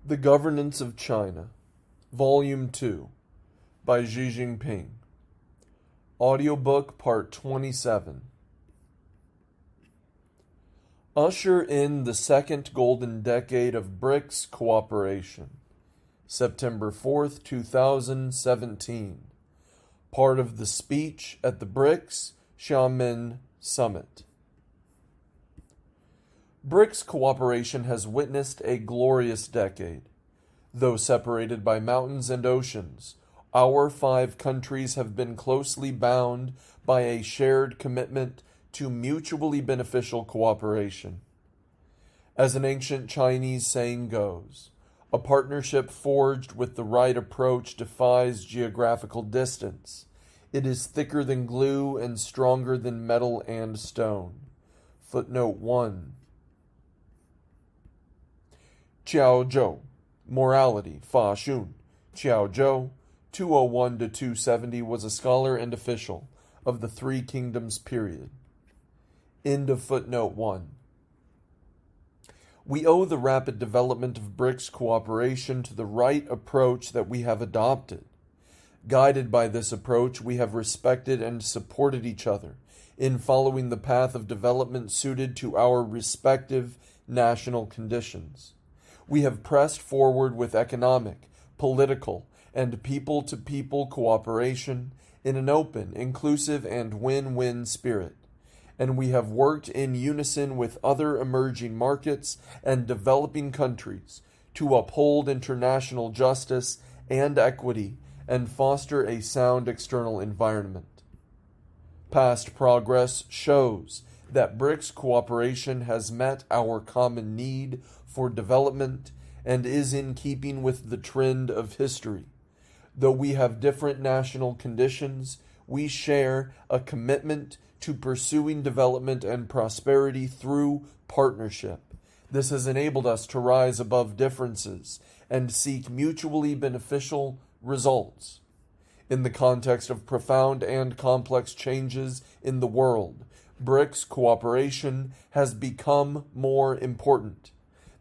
The Governance of China, Volume 2, by Xi Jinping. Audiobook Part 27. Usher in the second golden decade of BRICS cooperation. September 4th, 2017. Part of the speech at the BRICS Xiamen Summit. BRICS cooperation has witnessed a glorious decade. Though separated by mountains and oceans, our 5 countries have been closely bound by a shared commitment to mutually beneficial cooperation. As an ancient Chinese saying goes, a partnership forged with the right approach defies geographical distance. It is thicker than glue and stronger than metal and stone. Footnote 1. Qiao Zhou, Morality, Fa Xun. Qiao Zhou, 201 to 270, was a scholar and official of the Three Kingdoms period. End of footnote 1. We owe the rapid development of BRICS cooperation to the right approach that we have adopted. Guided by this approach, we have respected and supported each other in following the path of development suited to our respective national conditions. We have pressed forward with economic, political, and people-to-people cooperation in an open, inclusive, and win-win spirit. And we have worked in unison with other emerging markets and developing countries to uphold international justice and equity and foster a sound external environment. Past progress shows that BRICS cooperation has met our common need for development and is in keeping with the trend of history. Though we have different national conditions, we share a commitment to pursuing development and prosperity through partnership. This has enabled us to rise above differences and seek mutually beneficial results. In the context of profound and complex changes in the world, BRICS cooperation has become more important.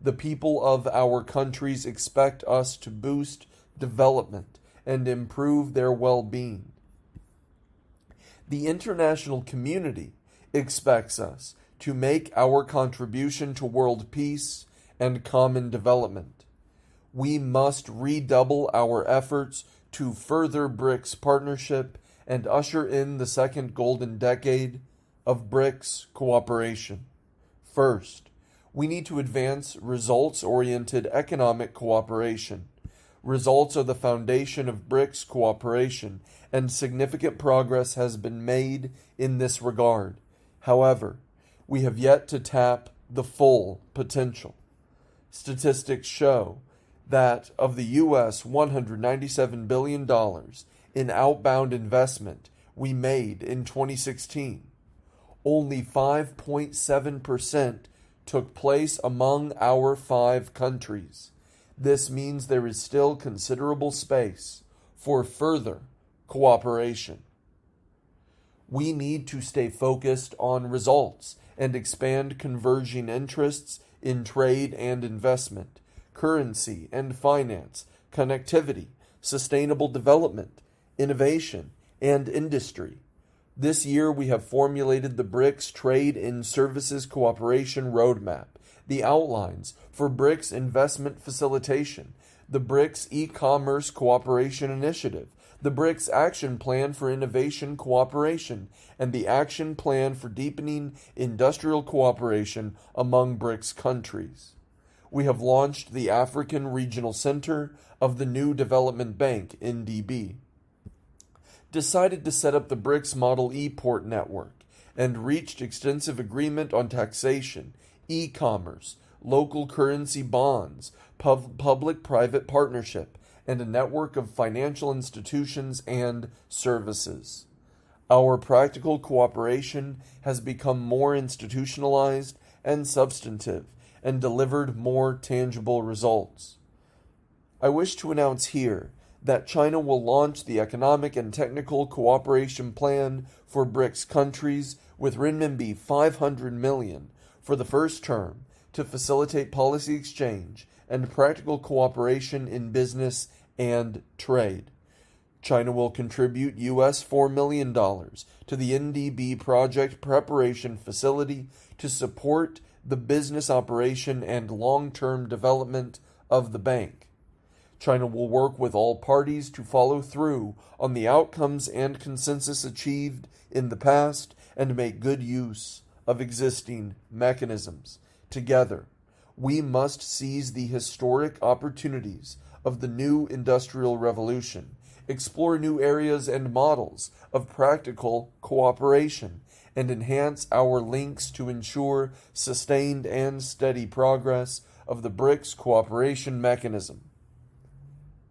The people of our countries expect us to boost development and improve their well-being. The international community expects us to make our contribution to world peace and common development. We must redouble our efforts to further BRICS partnership and usher in the second golden decade of BRICS cooperation. First, we need to advance results-oriented economic cooperation. Results are the foundation of BRICS cooperation, and significant progress has been made in this regard. However, we have yet to tap the full potential. Statistics show that of the U.S. $197 billion in outbound investment we made in 2016, only 5.7% took place among our 5 countries. This means there is still considerable space for further cooperation. We need to stay focused on results and expand converging interests in trade and investment, currency and finance, connectivity, sustainable development, innovation, and industry. This year we have formulated the BRICS Trade in Services Cooperation Roadmap, the outlines for BRICS Investment Facilitation, the BRICS E-Commerce Cooperation Initiative, the BRICS Action Plan for Innovation Cooperation, and the Action Plan for Deepening Industrial Cooperation among BRICS countries. We have launched the African Regional Center of the New Development Bank, NDB, decided to set up the BRICS Model E-Port Network, and reached extensive agreement on taxation, e-commerce, local currency bonds, public-private partnership, and a network of financial institutions and services. Our practical cooperation has become more institutionalized and substantive, and delivered more tangible results. I wish to announce here that China will launch the Economic and Technical Cooperation Plan for BRICS countries with renminbi 500 million for the first term to facilitate policy exchange and practical cooperation in business and trade. China will contribute US $4 million to the NDB project preparation facility to support the business operation and long-term development of the bank. China will work with all parties to follow through on the outcomes and consensus achieved in the past and make good use of existing mechanisms. Together, we must seize the historic opportunities of the new industrial revolution, explore new areas and models of practical cooperation, and enhance our links to ensure sustained and steady progress of the BRICS cooperation mechanism.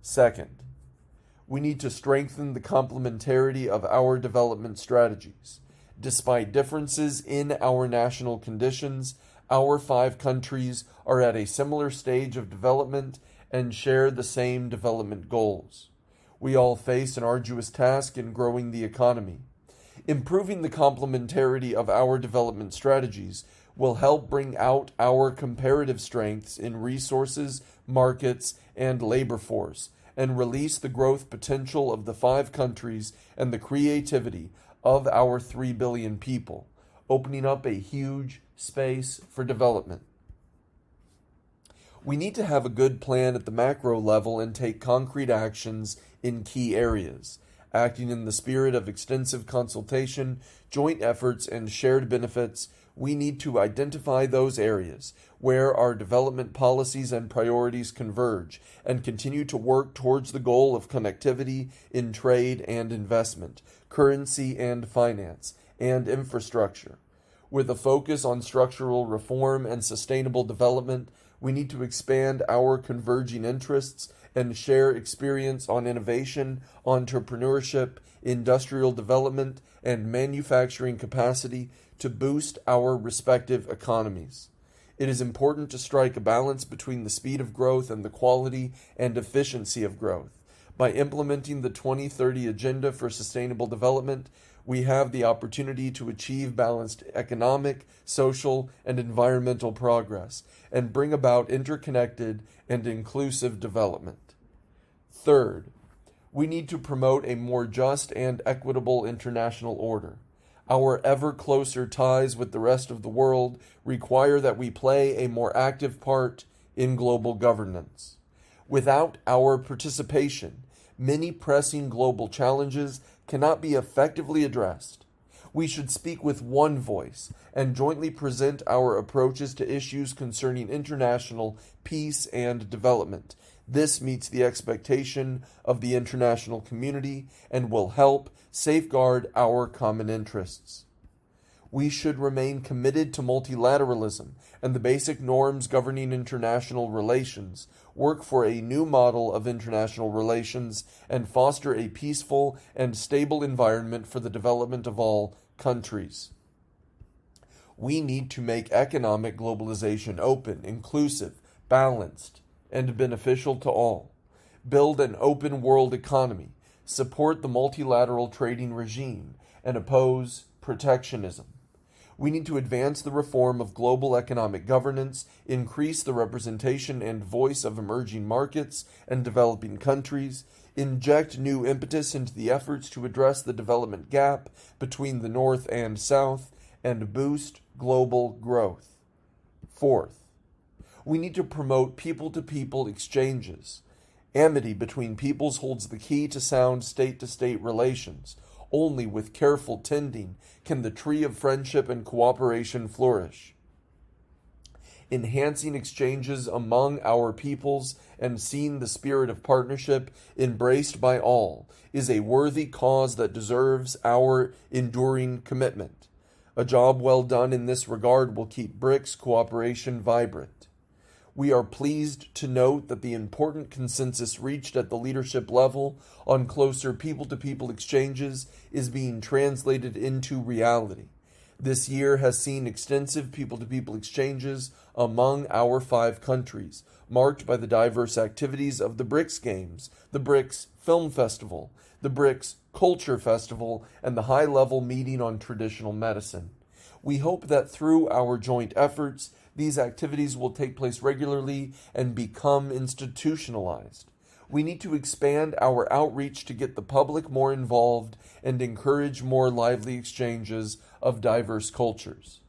Second, we need to strengthen the complementarity of our development strategies. Despite differences in our national conditions, our 5 countries are at a similar stage of development and share the same development goals. We all face an arduous task in growing the economy. Improving the complementarity of our development strategies will help bring out our comparative strengths in resources, markets, and labor force, and release the growth potential of the 5 countries and the creativity of our 3 billion people, opening up a huge space for development. We need to have a good plan at the macro level and take concrete actions in key areas. Acting in the spirit of extensive consultation, joint efforts, and shared benefits, we need to identify those areas where our development policies and priorities converge and continue to work towards the goal of connectivity in trade and investment, currency and finance, and infrastructure. With a focus on structural reform and sustainable development, we need to expand our converging interests and share experience on innovation, entrepreneurship, industrial development, and manufacturing capacity to boost our respective economies. It is important to strike a balance between the speed of growth and the quality and efficiency of growth. By implementing the 2030 Agenda for Sustainable Development, we have the opportunity to achieve balanced economic, social, and environmental progress and bring about interconnected and inclusive development. Third, we need to promote a more just and equitable international order. Our ever closer ties with the rest of the world require that we play a more active part in global governance. Without our participation, many pressing global challenges cannot be effectively addressed. We should speak with one voice and jointly present our approaches to issues concerning international peace and development. This meets the expectation of the international community and will help safeguard our common interests. We should remain committed to multilateralism and the basic norms governing international relations, work for a new model of international relations, and foster a peaceful and stable environment for the development of all countries. We need to make economic globalization open, inclusive, balanced, and beneficial to all, build an open world economy, support the multilateral trading regime, and oppose protectionism. We need to advance the reform of global economic governance, increase the representation and voice of emerging markets and developing countries, inject new impetus into the efforts to address the development gap between the North and South, and boost global growth. Fourth, we need to promote people-to-people exchanges. Amity between peoples holds the key to sound state-to-state relations. Only with careful tending can the tree of friendship and cooperation flourish. Enhancing exchanges among our peoples and seeing the spirit of partnership embraced by all is a worthy cause that deserves our enduring commitment. A job well done in this regard will keep BRICS cooperation vibrant. We are pleased to note that the important consensus reached at the leadership level on closer people-to-people exchanges is being translated into reality. This year has seen extensive people-to-people exchanges among our 5 countries, marked by the diverse activities of the BRICS Games, the BRICS Film Festival, the BRICS Culture Festival, and the high-level meeting on traditional medicine. We hope that through our joint efforts, these activities will take place regularly and become institutionalized. We need to expand our outreach to get the public more involved and encourage more lively exchanges of diverse cultures.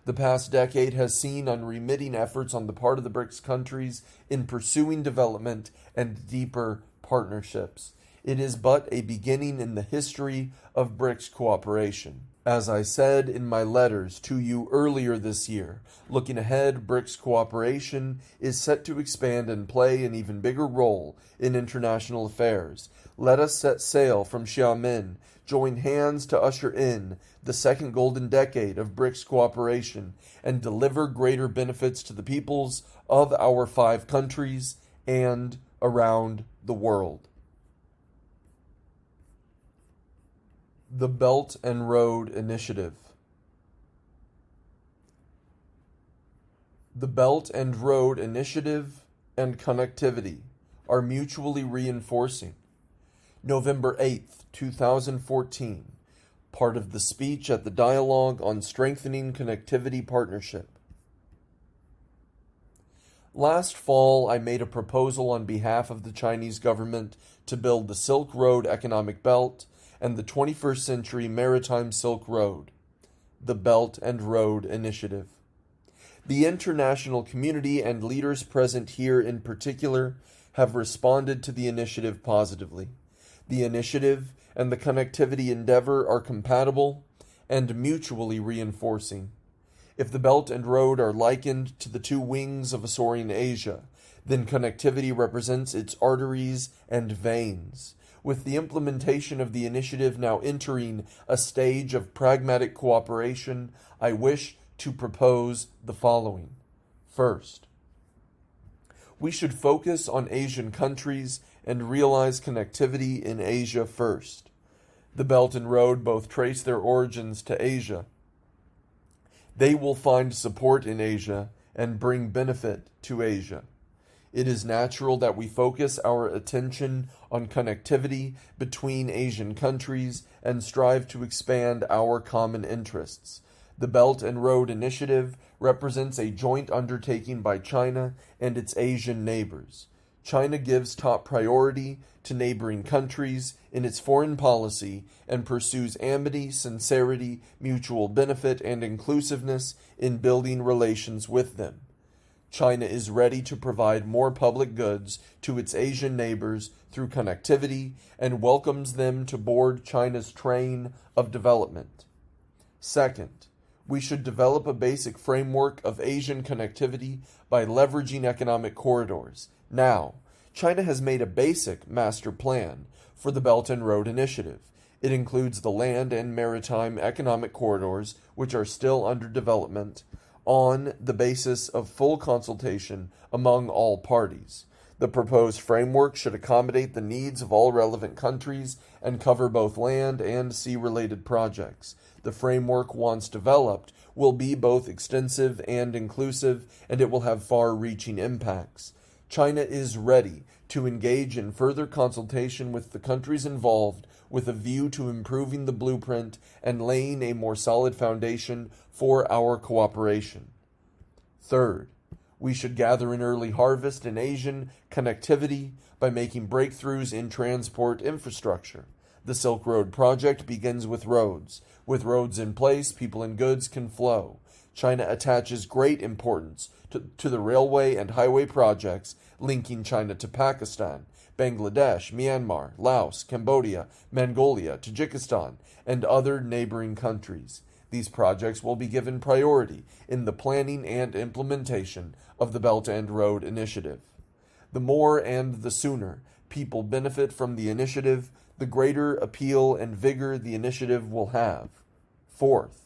The past decade has seen unremitting efforts on the part of the BRICS countries in pursuing development and deeper partnerships. It is but a beginning in the history of BRICS cooperation. As I said in my letters to you earlier this year, looking ahead, BRICS cooperation is set to expand and play an even bigger role in international affairs. Let us set sail from Xiamen, join hands to usher in the second golden decade of BRICS cooperation, and deliver greater benefits to the peoples of our 5 countries and around the world. The Belt and Road Initiative. The Belt and Road Initiative and connectivity are mutually reinforcing. November 8th, 2014, part of the speech at the Dialogue on Strengthening Connectivity Partnership. Last fall, I made a proposal on behalf of the Chinese government to build the Silk Road Economic Belt and the 21st Century Maritime Silk Road, the Belt and Road Initiative. The international community and leaders present here in particular have responded to the initiative positively. The initiative and the connectivity endeavor are compatible and mutually reinforcing. If the Belt and Road are likened to the 2 wings of a soaring Asia, then connectivity represents its arteries and veins. With the implementation of the initiative now entering a stage of pragmatic cooperation, I wish to propose the following. First, we should focus on Asian countries and realize connectivity in Asia first. The Belt and Road both trace their origins to Asia. They will find support in Asia and bring benefit to Asia. It is natural that we focus our attention on connectivity between Asian countries and strive to expand our common interests. The Belt and Road Initiative represents a joint undertaking by China and its Asian neighbors. China gives top priority to neighboring countries in its foreign policy and pursues amity, sincerity, mutual benefit, and inclusiveness in building relations with them. China is ready to provide more public goods to its Asian neighbors through connectivity and welcomes them to board China's train of development. Second, we should develop a basic framework of Asian connectivity by leveraging economic corridors. Now, China has made a basic master plan for the Belt and Road Initiative. It includes the land and maritime economic corridors, which are still under development, on the basis of full consultation among all parties. The proposed framework should accommodate the needs of all relevant countries and cover both land and sea-related projects. The framework, once developed, will be both extensive and inclusive, and it will have far-reaching impacts. China is ready to engage in further consultation with the countries involved with a view to improving the blueprint and laying a more solid foundation for our cooperation. Third, we should gather an early harvest in Asian connectivity by making breakthroughs in transport infrastructure. The Silk Road project begins with roads. With roads in place, people and goods can flow. China attaches great importance to the railway and highway projects linking China to Pakistan, Bangladesh, Myanmar, Laos, Cambodia, Mongolia, Tajikistan, and other neighboring countries. These projects will be given priority in the planning and implementation of the Belt and Road Initiative. The more and the sooner people benefit from the initiative, the greater appeal and vigor the initiative will have. Fourth,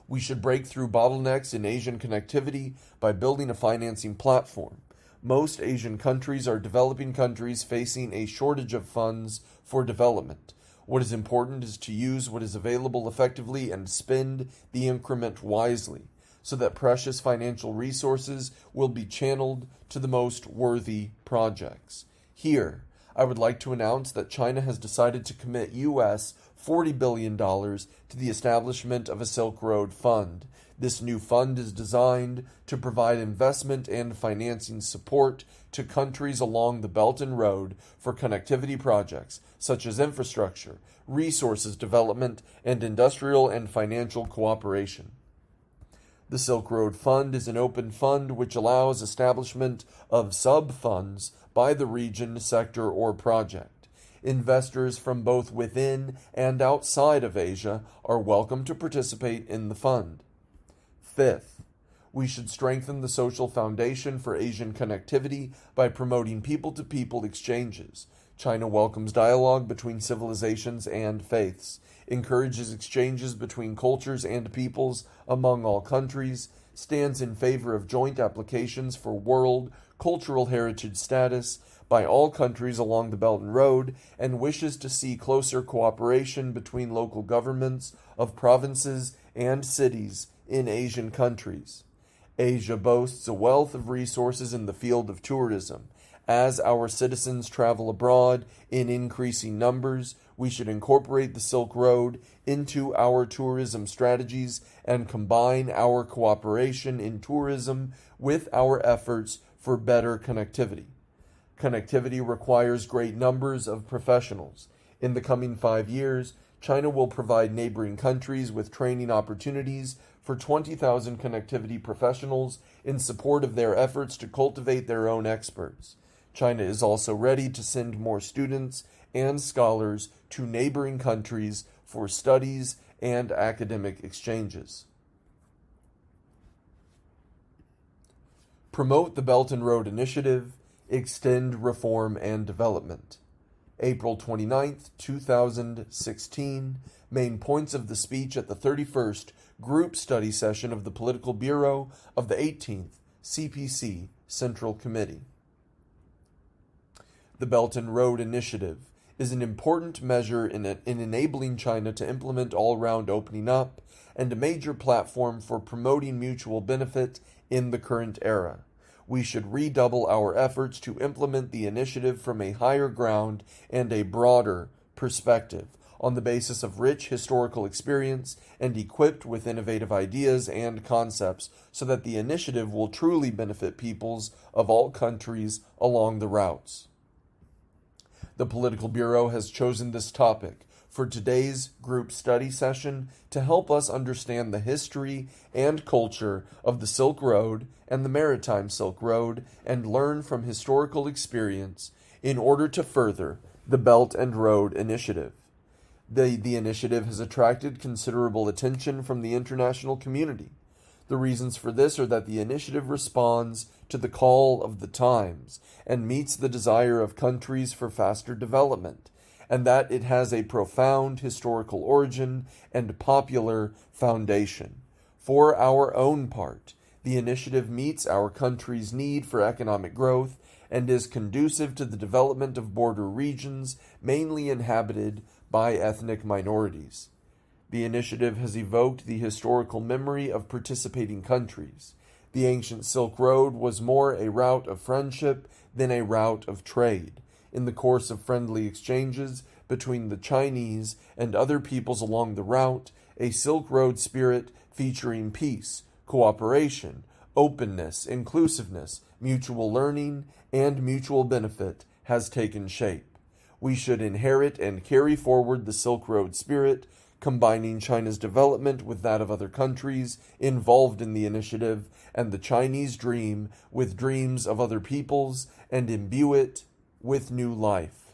we should break through bottlenecks in Asian connectivity by building a financing platform. Most Asian countries are developing countries facing a shortage of funds for development. What is important is to use what is available effectively and spend the increment wisely, so that precious financial resources will be channeled to the most worthy projects. Here, I would like to announce that China has decided to commit US $40 billion to the establishment of a Silk Road Fund. This new fund is designed to provide investment and financing support to countries along the Belt and Road for connectivity projects such as infrastructure, resources development, and industrial and financial cooperation. The Silk Road Fund is an open fund which allows establishment of sub-funds by the region, sector, or project. Investors from both within and outside of Asia are welcome to participate in the fund. Fifth, we should strengthen the social foundation for Asian connectivity by promoting people-to-people exchanges. China welcomes dialogue between civilizations and faiths, encourages exchanges between cultures and peoples among all countries, stands in favor of joint applications for World Cultural Heritage status by all countries along the Belt and Road, and wishes to see closer cooperation between local governments of provinces and cities in Asian countries. Asia boasts a wealth of resources in the field of tourism. As our citizens travel abroad in increasing numbers, we should incorporate the Silk Road into our tourism strategies and combine our cooperation in tourism with our efforts for better connectivity. Connectivity requires great numbers of professionals. In the coming 5 years, China will provide neighboring countries with training opportunities for 20,000 connectivity professionals in support of their efforts to cultivate their own experts. China is also ready to send more students and scholars to neighboring countries for studies and academic exchanges. Promote the Belt and Road Initiative, extend reform and development. April 29, 2016, main points of the speech at the 31st Group Study Session of the Political Bureau of the 18th CPC Central Committee. The Belt and Road Initiative is an important measure in enabling China to implement all-round opening up and a major platform for promoting mutual benefit in the current era. We should redouble our efforts to implement the initiative from a higher ground and a broader perspective, on the basis of rich historical experience and equipped with innovative ideas and concepts, so that the initiative will truly benefit peoples of all countries along the routes. The Political Bureau has chosen this topic for today's group study session to help us understand the history and culture of the Silk Road and the Maritime Silk Road and learn from historical experience in order to further the Belt and Road Initiative. The initiative has attracted considerable attention from the international community. The reasons for this are that the initiative responds to the call of the times and meets the desire of countries for faster development, and that it has a profound historical origin and popular foundation. For our own part, the initiative meets our country's need for economic growth and is conducive to the development of border regions mainly inhabited by ethnic minorities. The initiative has evoked the historical memory of participating countries. The ancient Silk Road was more a route of friendship than a route of trade. In the course of friendly exchanges between the Chinese and other peoples along the route, a Silk Road spirit featuring peace, cooperation, openness, inclusiveness, mutual learning, and mutual benefit has taken shape. We should inherit and carry forward the Silk Road spirit, combining China's development with that of other countries involved in the initiative and the Chinese dream with dreams of other peoples, and imbue it with new life.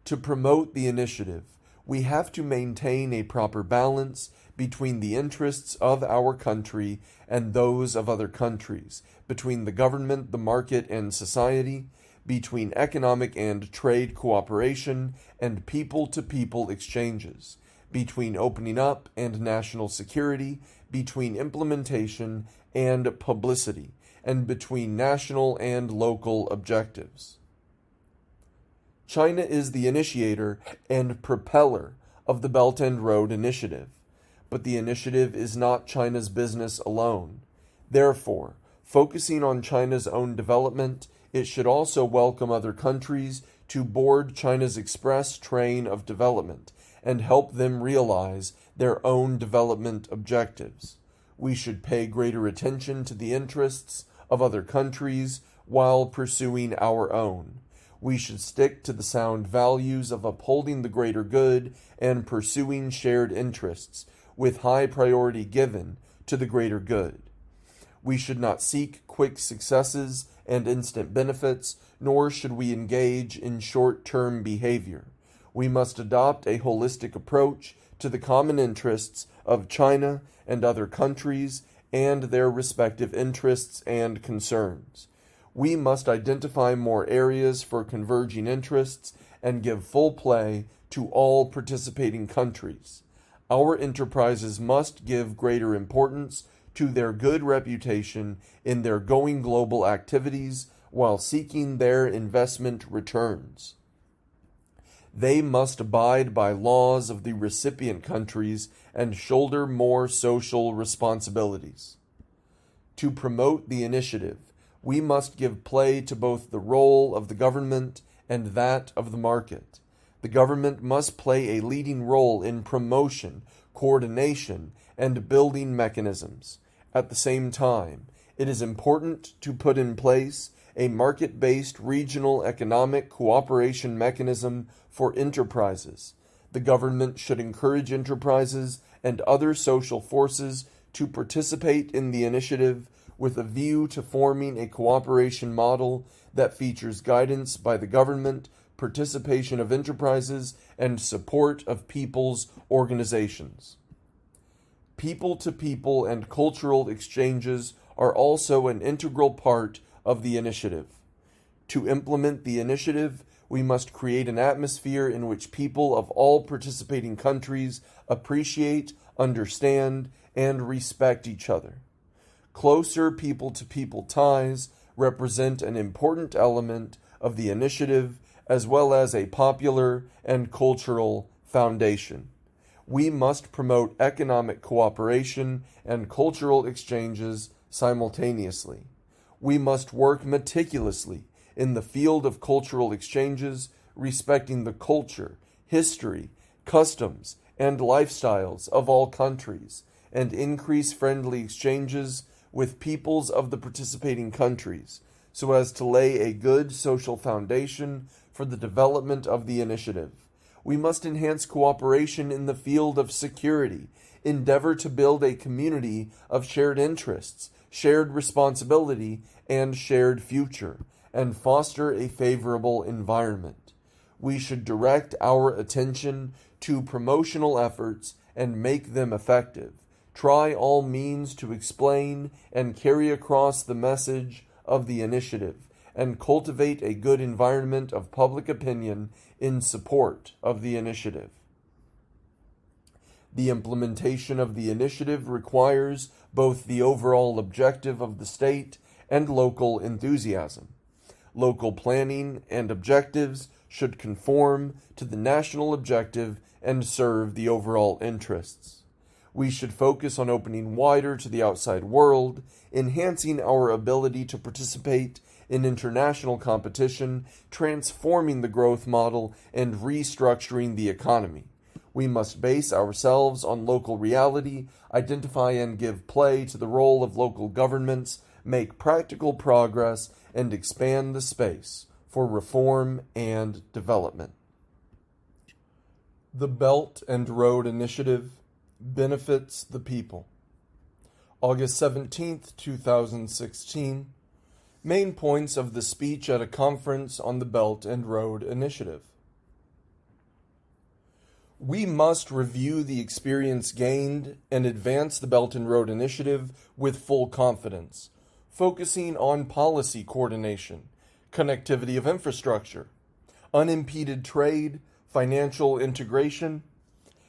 To promote the initiative, we have to maintain a proper balance between the interests of our country and those of other countries, between the government, the market, and society, between economic and trade cooperation and people-to-people exchanges, between opening up and national security, between implementation and publicity, and between national and local objectives. China is the initiator and propeller of the Belt and Road Initiative, but the initiative is not China's business alone. Therefore, focusing on China's own development It should also welcome other countries to board China's express train of development and help them realize their own development objectives. We should pay greater attention to the interests of other countries while pursuing our own. We should stick to the sound values of upholding the greater good and pursuing shared interests, with high priority given to the greater good. We should not seek quick successes and instant benefits, nor should we engage in short-term behavior. We must adopt a holistic approach to the common interests of China and other countries and their respective interests and concerns. We must identify more areas for converging interests and give full play to all participating countries. Our enterprises must give greater importance to their good reputation in their going global activities while seeking their investment returns. They must abide by laws of the recipient countries and shoulder more social responsibilities. To promote the initiative, we must give play to both the role of the government and that of the market. The government must play a leading role in promotion, coordination, and building mechanisms. At the same time, it is important to put in place a market-based regional economic cooperation mechanism for enterprises. The government should encourage enterprises and other social forces to participate in the initiative with a view to forming a cooperation model that features guidance by the government, participation of enterprises, and support of people's organizations. People-to-people and cultural exchanges are also an integral part of the initiative. To implement the initiative, we must create an atmosphere in which people of all participating countries appreciate, understand, and respect each other. Closer people-to-people ties represent an important element of the initiative as well as a popular and cultural foundation. We must promote economic cooperation and cultural exchanges simultaneously. We must work meticulously in the field of cultural exchanges, respecting the culture, history, customs, and lifestyles of all countries, and increase friendly exchanges with peoples of the participating countries, so as to lay a good social foundation for the development of the initiative. We must enhance cooperation in the field of security, endeavor to build a community of shared interests, shared responsibility, and shared future, and foster a favorable environment. We should direct our attention to promotional efforts and make them effective. Try all means to explain and carry across the message of the initiative, and cultivate a good environment of public opinion in support of the initiative. The implementation of the initiative requires both the overall objective of the state and local enthusiasm. Local planning and objectives should conform to the national objective and serve the overall interests. We should focus on opening wider to the outside world, enhancing our ability to participate in international competition, transforming the growth model, and restructuring the economy. We must base ourselves on local reality, identify and give play to the role of local governments, make practical progress, and expand the space for reform and development. The Belt and Road Initiative benefits the people. August 17th, 2016. Main points of the speech at a conference on the Belt and Road Initiative. We must review the experience gained and advance the Belt and Road Initiative with full confidence, focusing on policy coordination, connectivity of infrastructure, unimpeded trade, financial integration,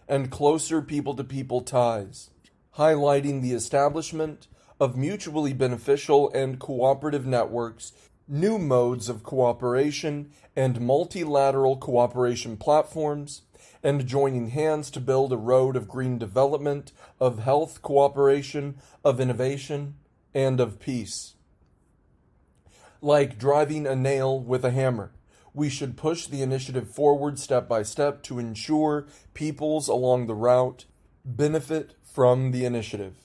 and closer people-to-people ties, highlighting the establishment of mutually beneficial and cooperative networks, new modes of cooperation, and multilateral cooperation platforms, and joining hands to build a road of green development, of health cooperation, of innovation, and of peace. like driving a nail with a hammer. We should push the initiative forward step by step to ensure peoples along the route benefit from the initiative.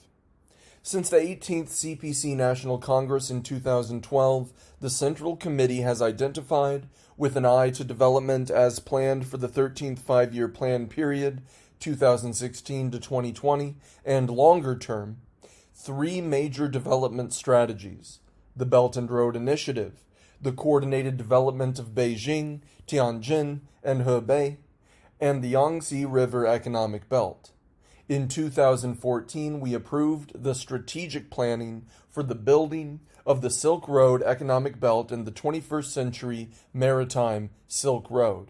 Since the 18th CPC National Congress in 2012, the Central Committee has identified, with an eye to development as planned for the 13th Five-Year Plan period, 2016 to 2020, and longer term, three major development strategies: the Belt and Road Initiative, the coordinated development of Beijing, Tianjin, and Hebei, and the Yangtze River Economic Belt. In 2014, we approved the strategic planning for the building of the Silk Road Economic Belt and the 21st Century Maritime Silk Road.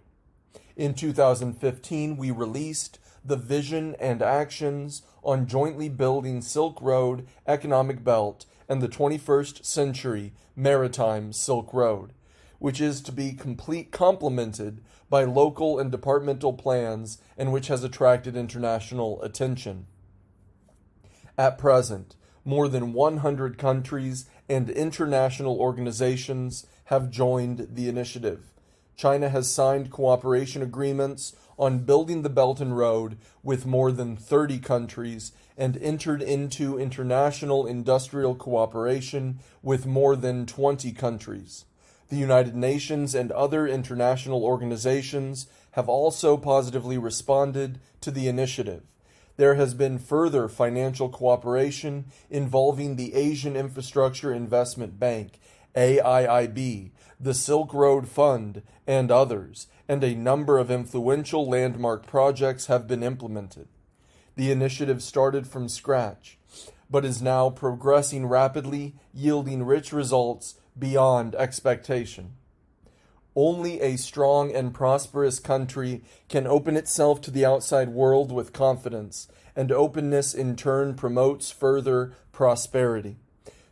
In 2015, we released the Vision and Actions on jointly building Silk Road Economic Belt and the 21st Century Maritime Silk Road, which is to be complemented by local and departmental plans and which has attracted international attention. At present, more than 100 countries and international organizations have joined the initiative. China has signed cooperation agreements on building the Belt and Road with more than 30 countries and entered into international industrial cooperation with more than 20 countries. The United Nations and other international organizations have also positively responded to the initiative. There has been further financial cooperation involving the Asian Infrastructure Investment Bank, AIIB, the Silk Road Fund, and others, and a number of influential landmark projects have been implemented. The initiative started from scratch, but is now progressing rapidly, yielding rich results beyond expectation. Only a strong and prosperous country can open itself to the outside world with confidence, and openness in turn promotes further prosperity.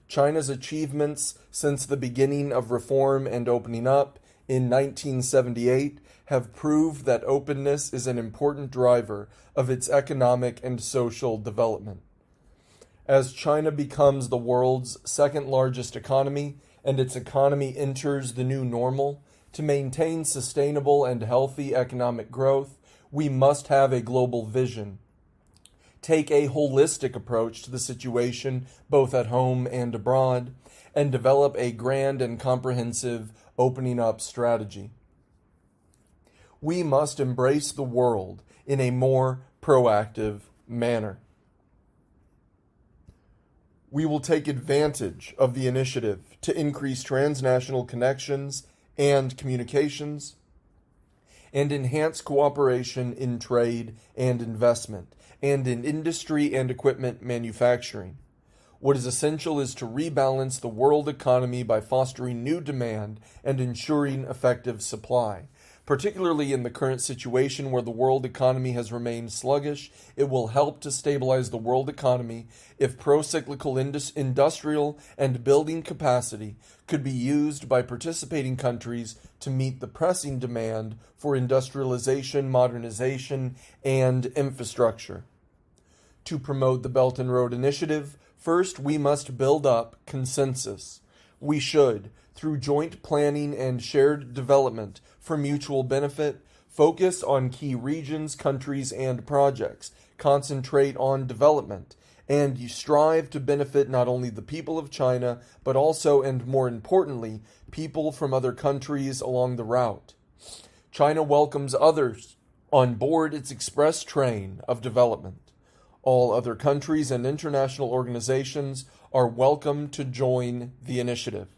China's achievements since the beginning of reform and opening up in 1978 have proved that openness is an important driver of its economic and social development. As China becomes the world's second largest economy and its economy enters the new normal, to maintain sustainable and healthy economic growth, we must have a global vision. Take a holistic approach to the situation both at home and abroad, and develop a grand and comprehensive opening up strategy. We must embrace the world in a more proactive manner. We will take advantage of the initiative to increase transnational connections and communications, and enhance cooperation in trade and investment, and in industry and equipment manufacturing. What is essential is to rebalance the world economy by fostering new demand and ensuring effective supply. Particularly in the current situation where the world economy has remained sluggish, it will help to stabilize the world economy if pro-cyclical industrial and building capacity could be used by participating countries to meet the pressing demand for industrialization, modernization, and infrastructure. To promote the Belt and Road Initiative, first we must build up consensus. We should, through joint planning and shared development for mutual benefit, focus on key regions, countries, and projects, concentrate on development, and strive to benefit not only the people of China, but also, and more importantly, people from other countries along the route. China welcomes others on board its express train of development. All other countries and international organizations are welcome to join the initiative.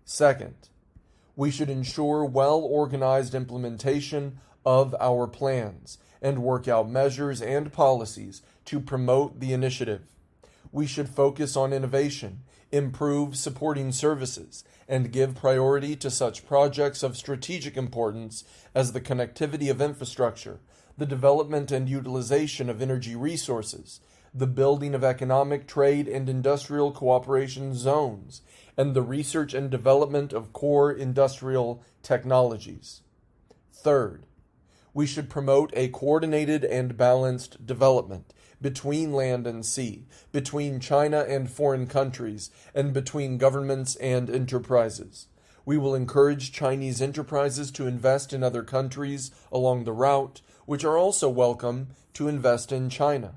Second, we should ensure well-organized implementation of our plans and work out measures and policies to promote the initiative. We should focus on innovation, improve supporting services, and give priority to such projects of strategic importance as the connectivity of infrastructure, the development and utilization of energy resources, the building of economic, trade, and industrial cooperation zones, and the research and development of core industrial technologies. Third, we should promote a coordinated and balanced development, between land and sea, between China and foreign countries, and between governments and enterprises. We will encourage Chinese enterprises to invest in other countries along the route, which are also welcome to invest in China.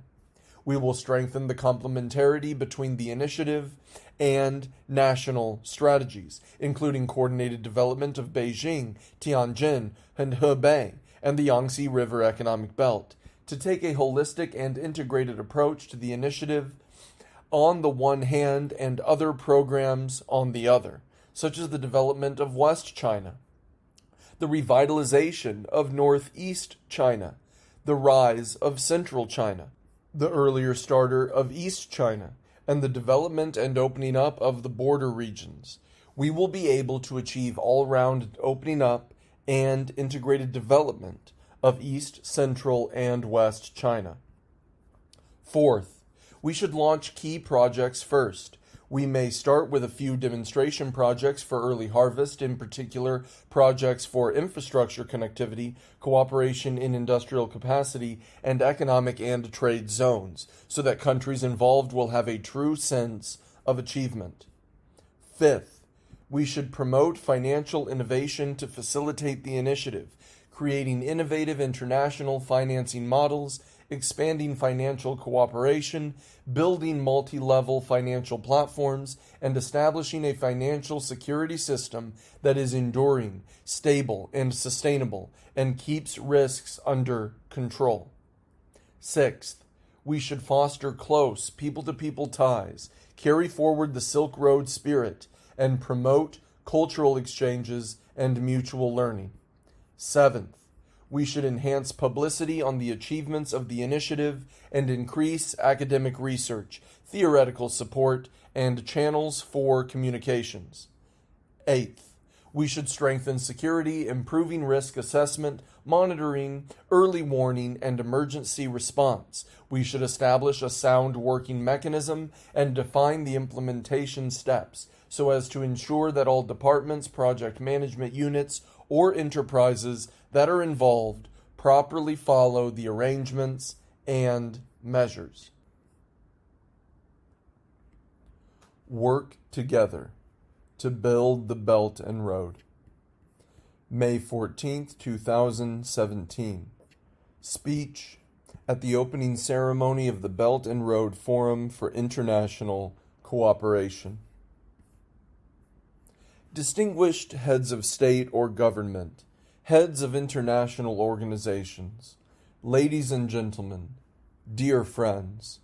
We will strengthen the complementarity between the initiative and national strategies, including coordinated development of Beijing, Tianjin, and Hebei, and the Yangtze River Economic Belt, to take a holistic and integrated approach to the initiative on the one hand and other programs on the other, such as the development of West China, the revitalization of Northeast China, the rise of Central China, the earlier starter of East China, and the development and opening up of the border regions. We will be able to achieve all-round opening up and integrated development of East, Central, and West China. Fourth, we should launch key projects first. We may start with a few demonstration projects for early harvest, in particular projects for infrastructure connectivity, cooperation in industrial capacity, and economic and trade zones, so that countries involved will have a true sense of achievement. Fifth, we should promote financial innovation to facilitate the initiative, creating innovative international financing models, expanding financial cooperation, building multi-level financial platforms, and establishing a financial security system that is enduring, stable, and sustainable, and keeps risks under control. Sixth, we should foster close people-to-people ties, carry forward the Silk Road spirit, and promote cultural exchanges and mutual learning. Seventh, we should enhance publicity on the achievements of the initiative and increase academic research, theoretical support, and channels for communications. Eighth, we should strengthen security, improving risk assessment, monitoring, early warning, and emergency response. We should establish a sound working mechanism and define the implementation steps so as to ensure that all departments, project management units, or enterprises that are involved properly follow the arrangements and measures. Work together to build the Belt and Road. May 14th, 2017. Speech at the opening ceremony of the Belt and Road Forum for International Cooperation. Distinguished heads of state or government, heads of international organizations, ladies and gentlemen, dear friends,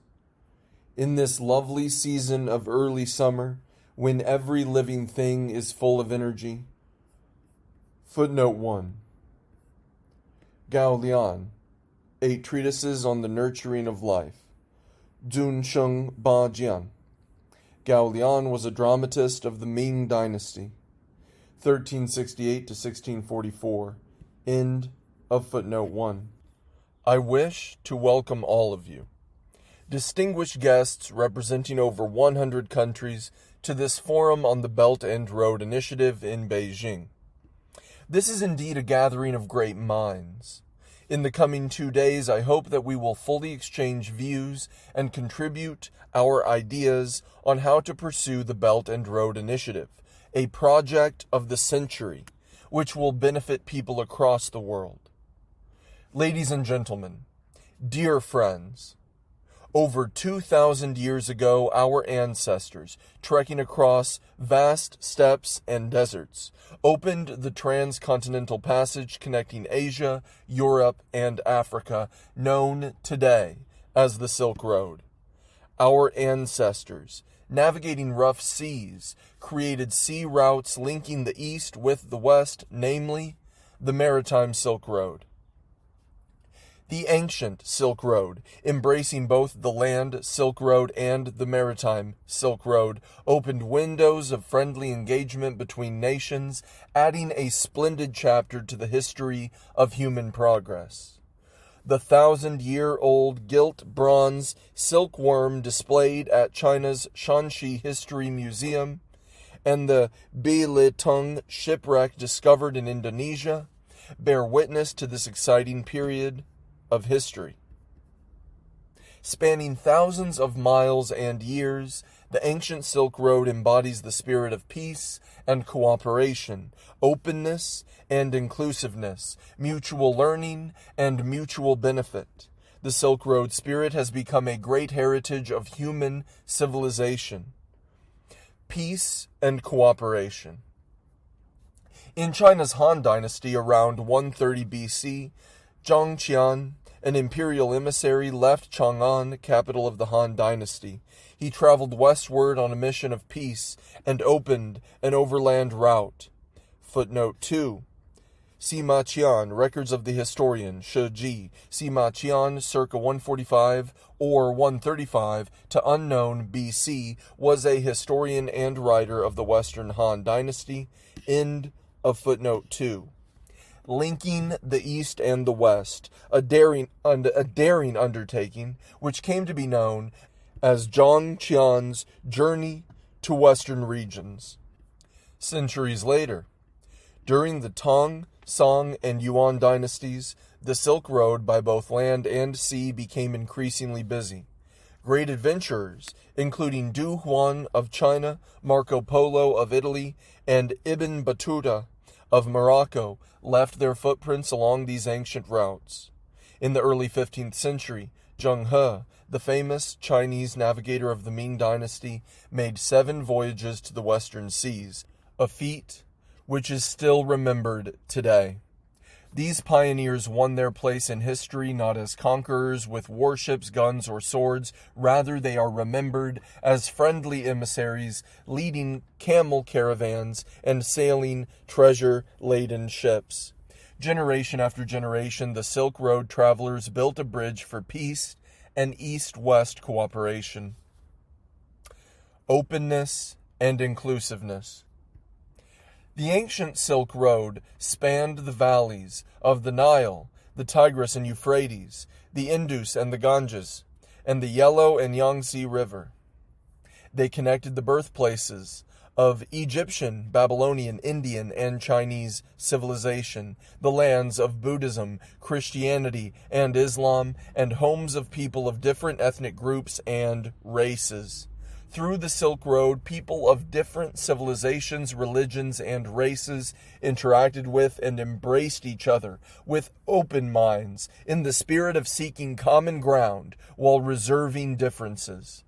in this lovely season of early summer, when every living thing is full of energy. Footnote 1. Gao Lian, 8 Treatises on the Nurturing of Life. Zun Sheng Ba Jian. Gao Lian was a dramatist of the Ming Dynasty, 1368 to 1644. End of footnote 1. I wish to welcome all of you, distinguished guests representing over 100 countries, to this forum on the Belt and Road Initiative in Beijing. This is indeed a gathering of great minds. In the coming 2 days, I hope that we will fully exchange views and contribute our ideas on how to pursue the Belt and Road Initiative, a project of the century, which will benefit people across the world. Ladies and gentlemen, dear friends, over 2,000 years ago, our ancestors, trekking across vast steppes and deserts, opened the transcontinental passage connecting Asia, Europe, and Africa, known today as the Silk Road. Our ancestors, navigating rough seas, created sea routes linking the East with the West, namely the Maritime Silk Road. The ancient Silk Road, embracing both the land Silk Road and the maritime Silk Road, opened windows of friendly engagement between nations, adding a splendid chapter to the history of human progress. The 1,000-year-old gilt bronze silkworm displayed at China's Shanxi History Museum and the Belitung shipwreck discovered in Indonesia bear witness to this exciting period of history. Spanning thousands of miles and years, the ancient Silk Road embodies the spirit of peace and cooperation, openness and inclusiveness, mutual learning and mutual benefit. The Silk Road spirit has become a great heritage of human civilization. Peace and cooperation. In China's Han Dynasty around 130 BC, Zhang Qian, an imperial emissary, left Chang'an, capital of the Han Dynasty. He traveled westward on a mission of peace and opened an overland route. Footnote 2. Sima Qian, Records of the Historian, Shi Ji, Sima Qian, circa 145 or 135 to unknown BC, was a historian and writer of the Western Han Dynasty. End of footnote 2. Linking the East and the West, a daring undertaking which came to be known as Zhang Qian's Journey to Western Regions. Centuries later, during the Tang, Song, and Yuan dynasties, the Silk Road by both land and sea became increasingly busy. Great adventurers, including Du Huan of China, Marco Polo of Italy, and Ibn Battuta of Morocco, left their footprints along these ancient routes. In the early 15th century, Zheng He, the famous Chinese navigator of the Ming Dynasty, made 7 voyages to the western seas, a feat which is still remembered today. These pioneers won their place in history not as conquerors with warships, guns, or swords. Rather, they are remembered as friendly emissaries leading camel caravans and sailing treasure-laden ships. Generation after generation, the Silk Road travelers built a bridge for peace and East-West cooperation, openness, and inclusiveness. The ancient Silk Road spanned the valleys of the Nile, the Tigris and Euphrates, the Indus and the Ganges, and the Yellow and Yangtze River. They connected the birthplaces of Egyptian, Babylonian, Indian, and Chinese civilization, the lands of Buddhism, Christianity, and Islam, and homes of people of different ethnic groups and races. Through the Silk Road, people of different civilizations, religions, and races interacted with and embraced each other with open minds in the spirit of seeking common ground while reserving differences.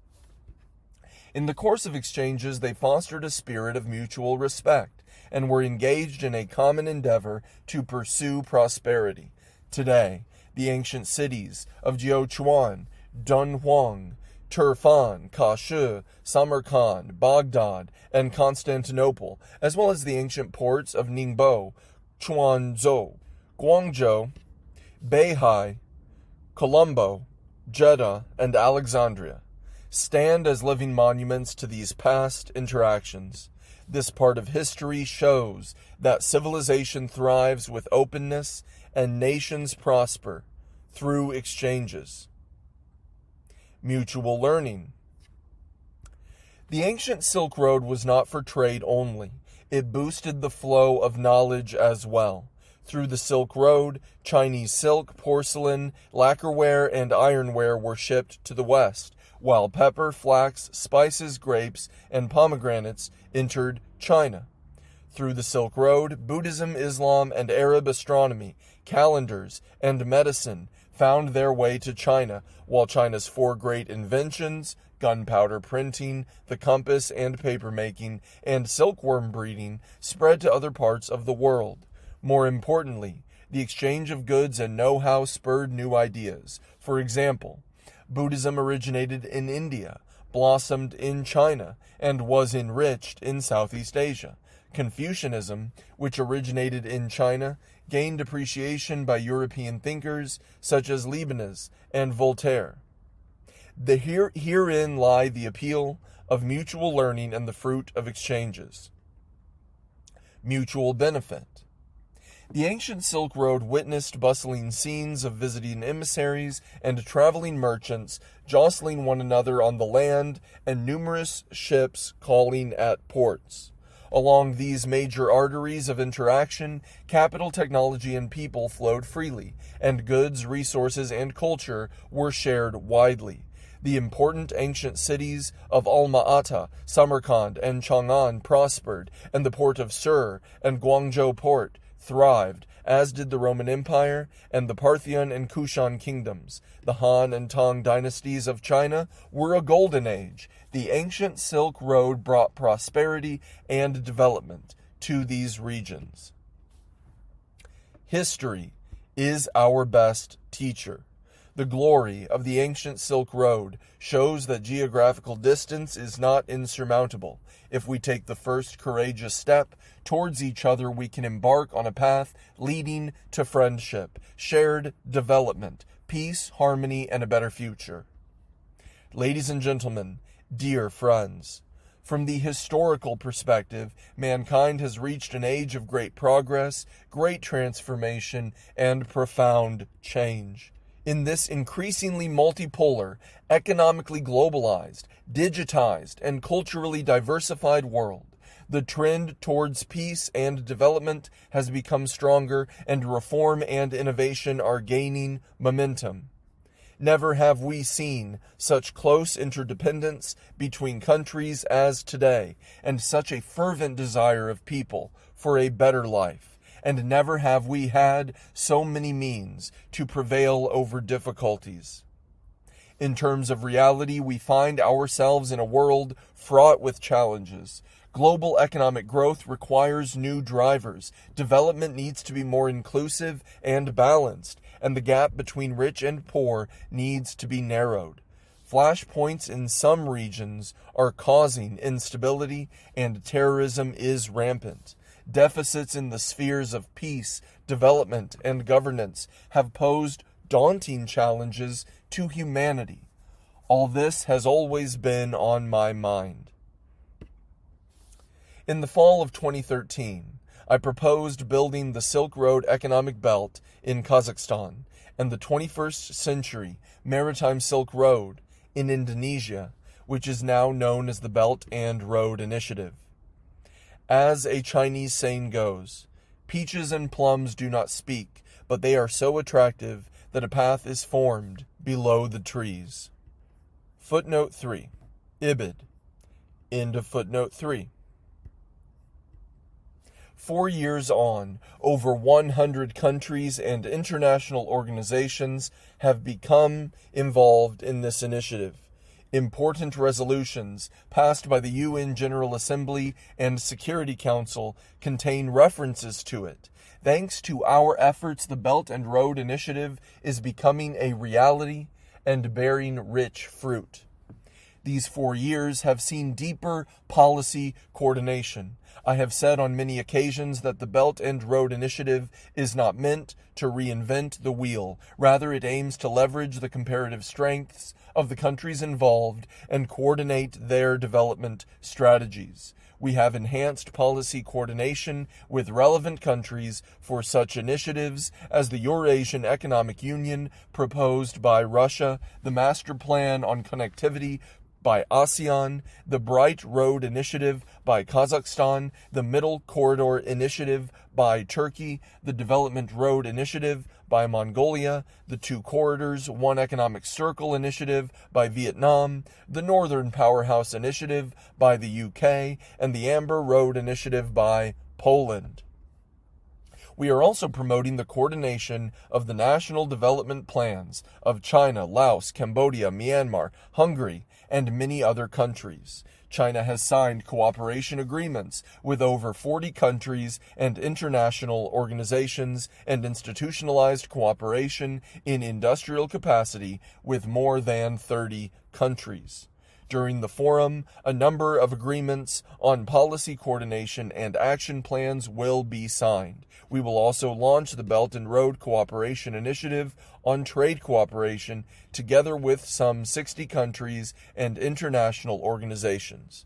In the course of exchanges, they fostered a spirit of mutual respect and were engaged in a common endeavor to pursue prosperity. Today, the ancient cities of Jiuquan, Dunhuang, Turfan, Kashu, Samarkand, Baghdad, and Constantinople, as well as the ancient ports of Ningbo, Quanzhou, Guangzhou, Beihai, Colombo, Jeddah, and Alexandria, stand as living monuments to these past interactions. This part of history shows that civilization thrives with openness and nations prosper through exchanges. Mutual learning. The ancient Silk Road was not for trade only. It boosted the flow of knowledge as well. Through the Silk Road, Chinese silk, porcelain, lacquerware, and ironware were shipped to the West, while pepper, flax, spices, grapes, and pomegranates entered China. Through the Silk Road, Buddhism, Islam, and Arab astronomy, calendars, and medicine found their way to China, while China's 4 great inventions, gunpowder printing, the compass and papermaking, and silkworm breeding, spread to other parts of the world. More importantly, the exchange of goods and know-how spurred new ideas. For example, Buddhism originated in India, blossomed in China, and was enriched in Southeast Asia. Confucianism, which originated in China, gained appreciation by European thinkers such as Leibniz and Voltaire. Herein lie the appeal of mutual learning and the fruit of exchanges. Mutual benefit. The ancient Silk Road witnessed bustling scenes of visiting emissaries and traveling merchants jostling one another on the land and numerous ships calling at ports. Along these major arteries of interaction, capital, technology, and people flowed freely, and goods, resources, and culture were shared widely. The important ancient cities of Alma-Ata, Samarkand, and Chang'an prospered, and the port of Sur and Guangzhou port thrived, as did the Roman Empire and the Parthian and Kushan kingdoms. The Han and Tang dynasties of China were a golden age. The ancient Silk Road brought prosperity and development to these regions. History is our best teacher. The glory of the ancient Silk Road shows that geographical distance is not insurmountable. If we take the first courageous step towards each other, we can embark on a path leading to friendship, shared development, peace, harmony, and a better future. Ladies and gentlemen, dear friends, from the historical perspective, mankind has reached an age of great progress, great transformation, and profound change. In this increasingly multipolar, economically globalized, digitized, and culturally diversified world, the trend towards peace and development has become stronger, and reform and innovation are gaining momentum. Never have we seen such close interdependence between countries as today, and such a fervent desire of people for a better life. And never have we had so many means to prevail over difficulties. In terms of reality, we find ourselves in a world fraught with challenges. Global economic growth requires new drivers. Development needs to be more inclusive and balanced, and the gap between rich and poor needs to be narrowed. Flashpoints in some regions are causing instability, and terrorism is rampant. Deficits in the spheres of peace, development, and governance have posed daunting challenges to humanity. All this has always been on my mind. In the fall of 2013, I proposed building the Silk Road economic belt in Kazakhstan and the 21st century Maritime Silk Road in Indonesia, which is now known as the Belt and Road Initiative. As a Chinese saying goes, peaches and plums do not speak, but they are so attractive that a path is formed below the trees. Footnote 3. Ibid. End of footnote 3. 4 years on, over 100 countries and international organizations have become involved in this initiative. Important resolutions passed by the UN General Assembly and Security Council contain references to it. Thanks to our efforts, the Belt and Road Initiative is becoming a reality and bearing rich fruit. These 4 years have seen deeper policy coordination. I have said on many occasions that the Belt and Road Initiative is not meant to reinvent the wheel. Rather, it aims to leverage the comparative strengths of the countries involved and coordinate their development strategies. We have enhanced policy coordination with relevant countries for such initiatives as the Eurasian Economic Union proposed by Russia, the Master Plan on Connectivity by ASEAN, the Bright Road Initiative by Kazakhstan, the Middle Corridor Initiative by Turkey, the Development Road Initiative by Mongolia, the Two Corridors, One Economic Circle Initiative by Vietnam, the Northern Powerhouse Initiative by the UK, and the Amber Road Initiative by Poland. We are also promoting the coordination of the national development plans of China, Laos, Cambodia, Myanmar, Hungary, and many other countries. China has signed cooperation agreements with over 40 countries and international organizations and institutionalized cooperation in industrial capacity with more than 30 countries. During the forum, a number of agreements on policy coordination and action plans will be signed. We will also launch the Belt and Road Cooperation Initiative on trade cooperation together with some 60 countries and international organizations.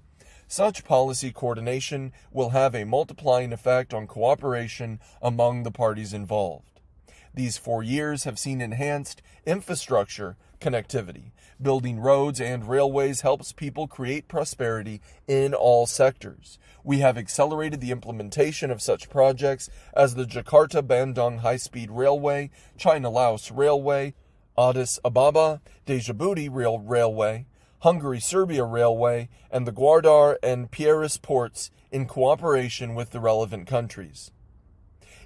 Such policy coordination will have a multiplying effect on cooperation among the parties involved. These 4 years have seen enhanced infrastructure connectivity. Building roads and railways helps people create prosperity in all sectors. We have accelerated the implementation of such projects as the Jakarta-Bandung High-Speed Railway, China-Laos Railway, Addis Ababa-Djibouti Railway, Hungary-Serbia Railway, and the Gwadar and Pieris ports in cooperation with the relevant countries.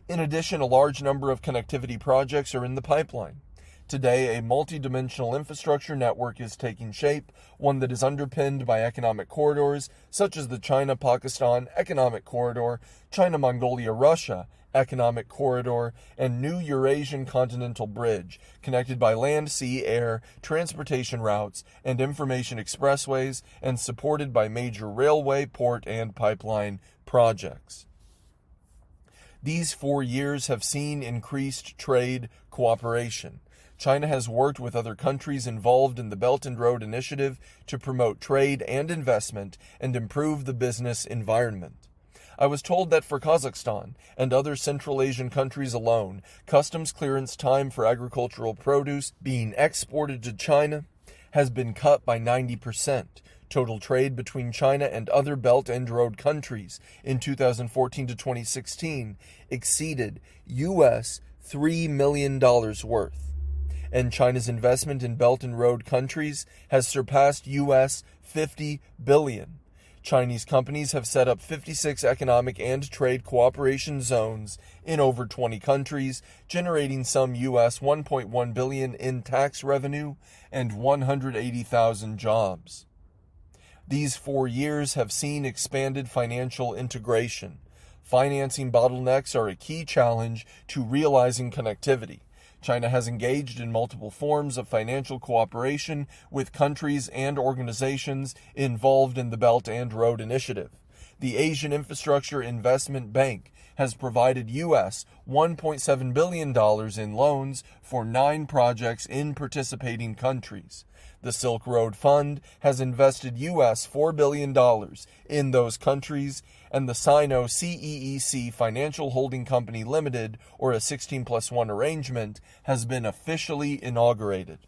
In addition, a large number of connectivity projects are in the pipeline. Today, a multi-dimensional infrastructure network is taking shape, one that is underpinned by economic corridors such as the China-Pakistan Economic Corridor, China-Mongolia-Russia Economic Corridor, and New Eurasian Continental Bridge, connected by land, sea, air, transportation routes, and information expressways, and supported by major railway, port, and pipeline projects. These 4 years have seen increased trade cooperation. China has worked with other countries involved in the Belt and Road Initiative to promote trade and investment and improve the business environment. I was told that for Kazakhstan and other Central Asian countries alone, customs clearance time for agricultural produce being exported to China has been cut by 90%. Total trade between China and other Belt and Road countries in 2014 to 2016 exceeded US $3 million worth. And China's investment in Belt and Road countries has surpassed US $50 billion. Chinese companies have set up 56 economic and trade cooperation zones in over 20 countries, generating some US $1.1 billion in tax revenue and 180,000 jobs. These 4 years have seen expanded financial integration. Financing bottlenecks are a key challenge to realizing connectivity. China has engaged in multiple forms of financial cooperation with countries and organizations involved in the Belt and Road Initiative. The Asian Infrastructure Investment Bank has provided US $1.7 billion in loans for 9 projects in participating countries. The Silk Road Fund has invested US $4 billion in those countries, and the Sino-CEEC Financial Holding Company Limited, or a 16+1 arrangement, has been officially inaugurated.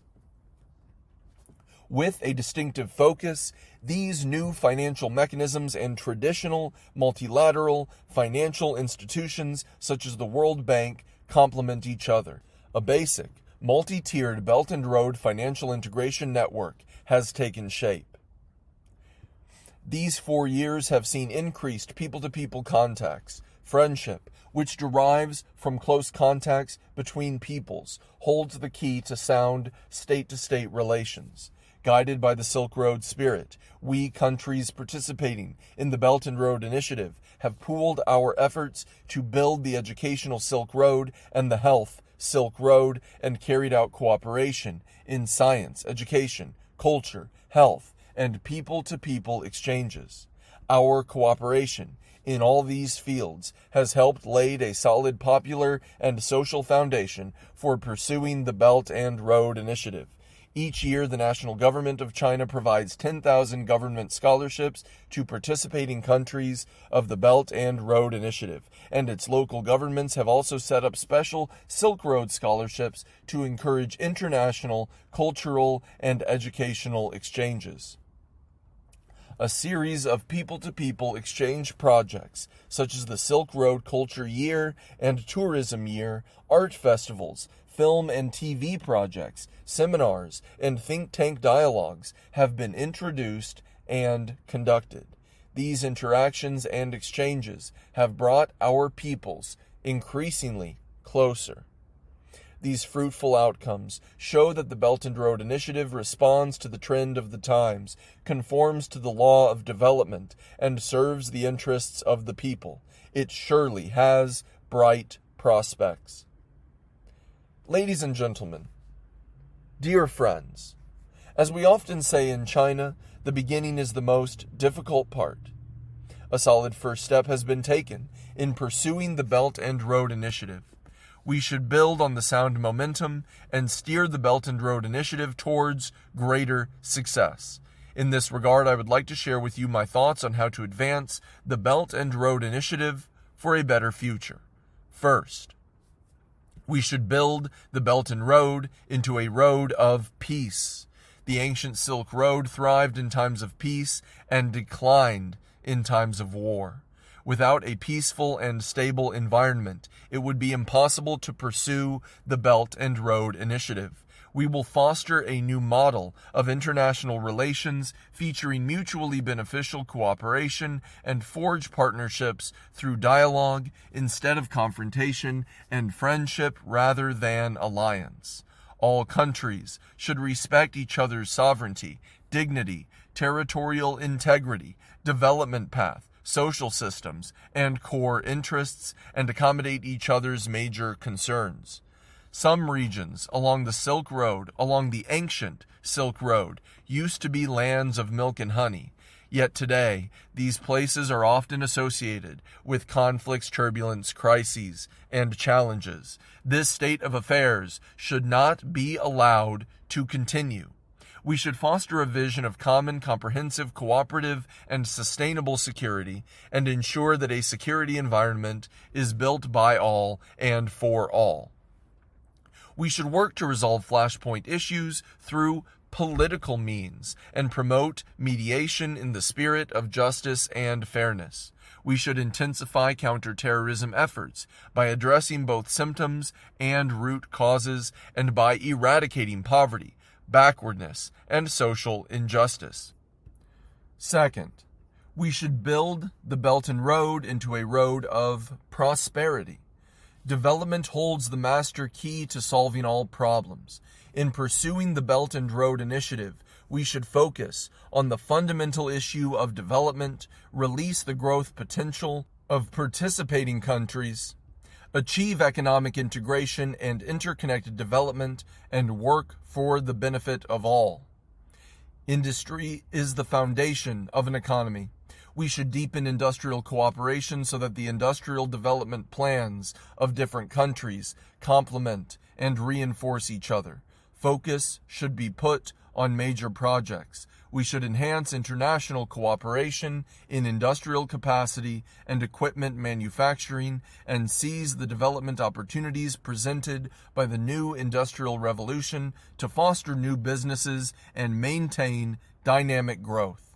With a distinctive focus, these new financial mechanisms and traditional multilateral financial institutions such as the World Bank complement each other. A basic, multi-tiered Belt and Road financial integration network has taken shape. These 4 years have seen increased people-to-people contacts, friendship, which derives from close contacts between peoples, holds the key to sound state-to-state relations. Guided by the Silk Road spirit, we countries participating in the Belt and Road Initiative have pooled our efforts to build the educational Silk Road and the health Silk Road and carried out cooperation in science, education, culture, health, and people-to-people exchanges. Our cooperation in all these fields has helped lay a solid popular and social foundation for pursuing the Belt and Road Initiative. Each year, the national government of China provides 10,000 government scholarships to participating countries of the Belt and Road Initiative, and its local governments have also set up special Silk Road scholarships to encourage international, cultural, and educational exchanges. A series of people-to-people exchange projects, such as the Silk Road Culture Year and Tourism Year, art festivals, film and TV projects, seminars, and think tank dialogues have been introduced and conducted. These interactions and exchanges have brought our peoples increasingly closer. These fruitful outcomes show that the Belt and Road Initiative responds to the trend of the times, conforms to the law of development, and serves the interests of the people. It surely has bright prospects. Ladies and gentlemen, dear friends, as we often say in China, the beginning is the most difficult part. A solid first step has been taken in pursuing the Belt and Road Initiative. We should build on the sound momentum and steer the Belt and Road Initiative towards greater success. In this regard, I would like to share with you my thoughts on how to advance the Belt and Road Initiative for a better future. First, We should build the Belt and Road into a road of peace. The ancient Silk Road thrived in times of peace and declined in times of war. Without a peaceful and stable environment, it would be impossible to pursue the Belt and Road Initiative. We will foster a new model of international relations featuring mutually beneficial cooperation and forge partnerships through dialogue instead of confrontation and friendship rather than alliance. All countries should respect each other's sovereignty, dignity, territorial integrity, development path, social systems, and core interests, and accommodate each other's major concerns. Some regions along the ancient Silk Road, used to be lands of milk and honey. Yet today, these places are often associated with conflicts, turbulence, crises, and challenges. This state of affairs should not be allowed to continue. We should foster a vision of common, comprehensive, cooperative, and sustainable security, and ensure that a security environment is built by all and for all. We should work to resolve flashpoint issues through political means and promote mediation in the spirit of justice and fairness. We should intensify counterterrorism efforts by addressing both symptoms and root causes and by eradicating poverty, backwardness, and social injustice. Second, we should build the Belt and Road into a road of prosperity. Development holds the master key to solving all problems. In pursuing the Belt and Road Initiative, we should focus on the fundamental issue of development, release the growth potential of participating countries, achieve economic integration and interconnected development, and work for the benefit of all. Industry is the foundation of an economy. We should deepen industrial cooperation so that the industrial development plans of different countries complement and reinforce each other. Focus should be put on major projects. We should enhance international cooperation in industrial capacity and equipment manufacturing and seize the development opportunities presented by the new industrial revolution to foster new businesses and maintain dynamic growth.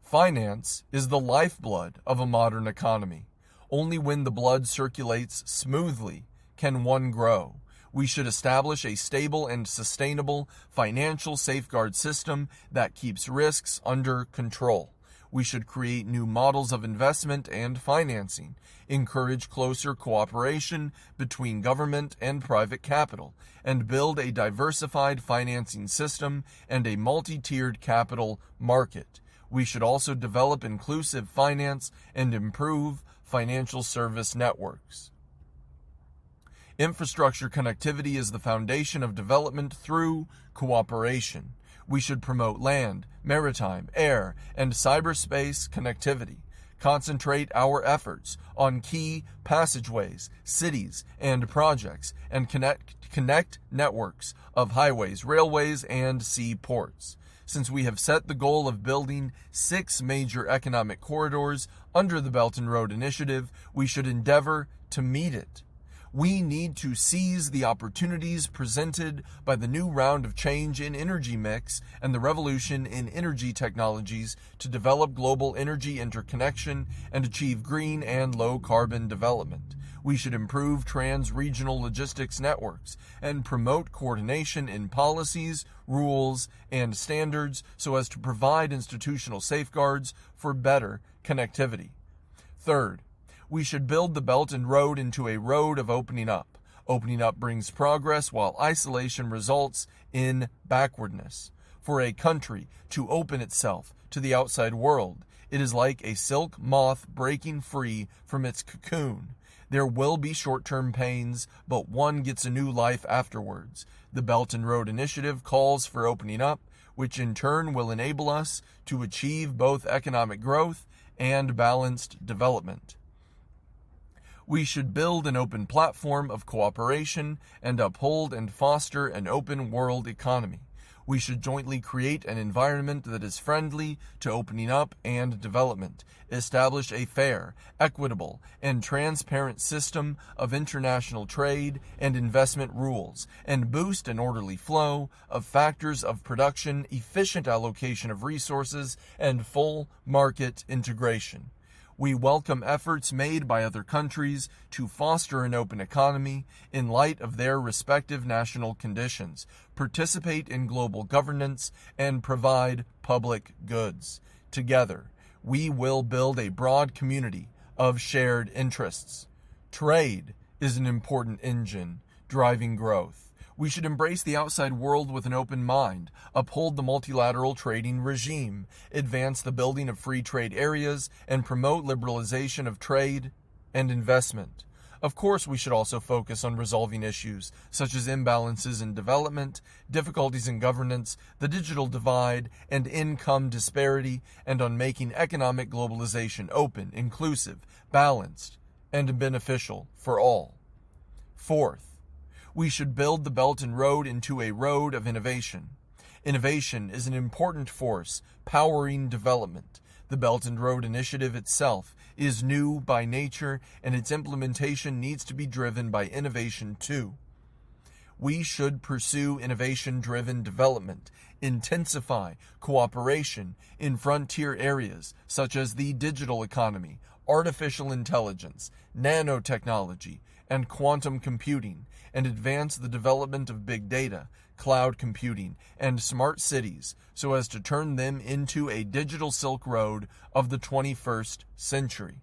Finance is the lifeblood of a modern economy. Only when the blood circulates smoothly can one grow. We should establish a stable and sustainable financial safeguard system that keeps risks under control. We should create new models of investment and financing, encourage closer cooperation between government and private capital, and build a diversified financing system and a multi-tiered capital market. We should also develop inclusive finance and improve financial service networks. Infrastructure connectivity is the foundation of development through cooperation. We should promote land, maritime, air, and cyberspace connectivity. Concentrate our efforts on key passageways, cities, and projects, and connect networks of highways, railways, and seaports. Since we have set the goal of building 6 major economic corridors under the Belt and Road Initiative, we should endeavor to meet it. We need to seize the opportunities presented by the new round of change in energy mix and the revolution in energy technologies to develop global energy interconnection and achieve green and low-carbon development. We should improve trans-regional logistics networks and promote coordination in policies, rules, and standards so as to provide institutional safeguards for better connectivity. Third, we should build the Belt and Road into a road of opening up. Opening up brings progress, while isolation results in backwardness. For a country to open itself to the outside world, it is like a silk moth breaking free from its cocoon. There will be short-term pains, but one gets a new life afterwards. The Belt and Road Initiative calls for opening up, which in turn will enable us to achieve both economic growth and balanced development. We should build an open platform of cooperation and uphold and foster an open world economy. We should jointly create an environment that is friendly to opening up and development, establish a fair, equitable, and transparent system of international trade and investment rules, and boost an orderly flow of factors of production, efficient allocation of resources, and full market integration. We welcome efforts made by other countries to foster an open economy in light of their respective national conditions, participate in global governance, and provide public goods. Together, we will build a broad community of shared interests. Trade is an important engine driving growth. We should embrace the outside world with an open mind, uphold the multilateral trading regime, advance the building of free trade areas, and promote liberalization of trade and investment. Of course, we should also focus on resolving issues such as imbalances in development, difficulties in governance, the digital divide, and income disparity, and on making economic globalization open, inclusive, balanced, and beneficial for all. Fourth, we should build the Belt and Road into a road of innovation. Innovation is an important force powering development. The Belt and Road Initiative itself is new by nature, and its implementation needs to be driven by innovation too. We should pursue innovation-driven development, intensify cooperation in frontier areas such as the digital economy, artificial intelligence, nanotechnology, and quantum computing, and advance the development of big data, cloud computing, and smart cities so as to turn them into a digital Silk Road of the 21st century.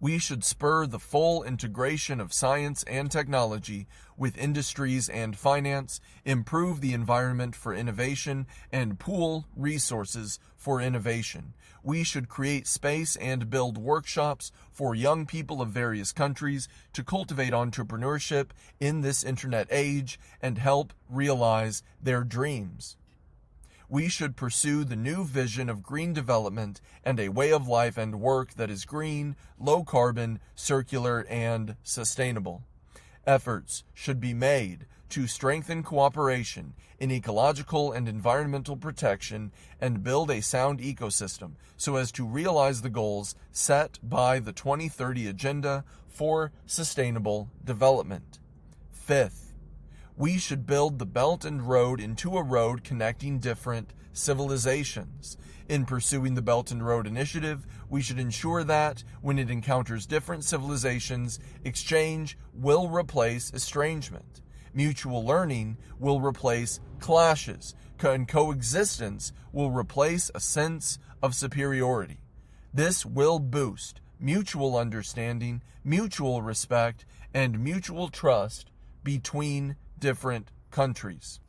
We should spur the full integration of science and technology with industries and finance, improve the environment for innovation, and pool resources for innovation. We should create space and build workshops for young people of various countries to cultivate entrepreneurship in this internet age and help realize their dreams. We should pursue the new vision of green development and a way of life and work that is green, low carbon, circular, and sustainable. Efforts should be made to strengthen cooperation in ecological and environmental protection and build a sound ecosystem so as to realize the goals set by the 2030 Agenda for Sustainable Development. Fifth, we should build the Belt and Road into a road connecting different civilizations. In pursuing the Belt and Road Initiative, we should ensure that, when it encounters different civilizations, exchange will replace estrangement. Mutual learning will replace clashes, and coexistence will replace a sense of superiority. This will boost mutual understanding, mutual respect, and mutual trust between different countries.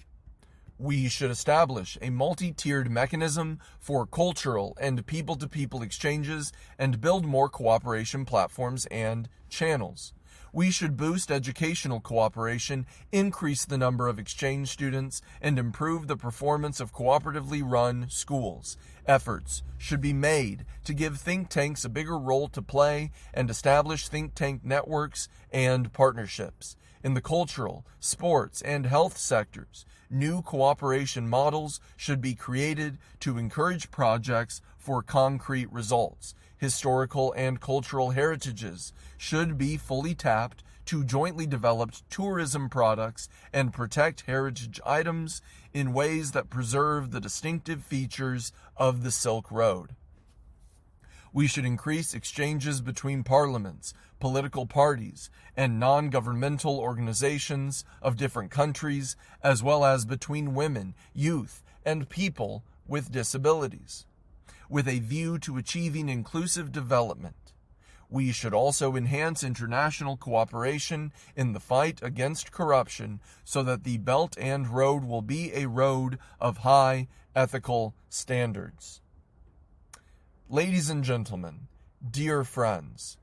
We should establish a multi-tiered mechanism for cultural and people-to-people exchanges and build more cooperation platforms and channels. We should boost educational cooperation, increase the number of exchange students, and improve the performance of cooperatively run schools. Efforts should be made to give think tanks a bigger role to play and establish think tank networks and partnerships. In the cultural, sports, and health sectors, new cooperation models should be created to encourage projects for concrete results. Historical and cultural heritages should be fully tapped to jointly develop tourism products and protect heritage items in ways that preserve the distinctive features of the Silk Road. We should increase exchanges between parliaments, political parties, and non-governmental organizations of different countries, as well as between women, youth, and people with disabilities, with a view to achieving inclusive development. We should also enhance international cooperation in the fight against corruption so that the Belt and Road will be a road of high ethical standards. Ladies and gentlemen, dear friends,